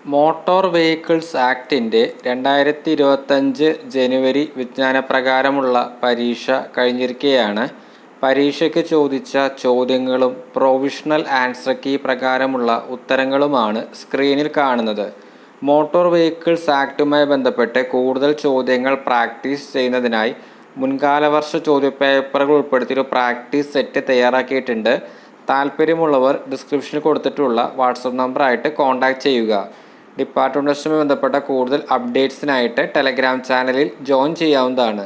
Motor vehicles ആക്ടിൻ്റെ 2025 ജനുവരി വിജ്ഞാനപ്രകാരമുള്ള പരീക്ഷ കഴിഞ്ഞിരിക്കുകയാണ്. പരീക്ഷയ്ക്ക് ചോദിച്ച ചോദ്യങ്ങളും പ്രൊവിഷണൽ ആൻസർ കീ പ്രകാരമുള്ള ഉത്തരങ്ങളുമാണ് സ്ക്രീനിൽ കാണുന്നത്. മോട്ടോർ വെഹിക്കിൾസ് ആക്ടുമായി ബന്ധപ്പെട്ട് കൂടുതൽ ചോദ്യങ്ങൾ പ്രാക്ടീസ് ചെയ്യുന്നതിനായി മുൻകാലവർഷ ചോദ്യപേപ്പറുകൾ ഉൾപ്പെടുത്തിയൊരു പ്രാക്ടീസ് സെറ്റ് തയ്യാറാക്കിയിട്ടുണ്ട്. താല്പര്യമുള്ളവർ ഡിസ്ക്രിപ്ഷനിൽ കൊടുത്തിട്ടുള്ള വാട്സപ്പ് നമ്പറായിട്ട് കോൺടാക്റ്റ് ചെയ്യുക. ഡിപ്പാർട്ട്മെൻറ്റ് ടെസ്റ്റുമായി ബന്ധപ്പെട്ട കൂടുതൽ അപ്ഡേറ്റ്സിനായിട്ട് ടെലഗ്രാം ചാനലിൽ ജോയിൻ ചെയ്യാവുന്നതാണ്.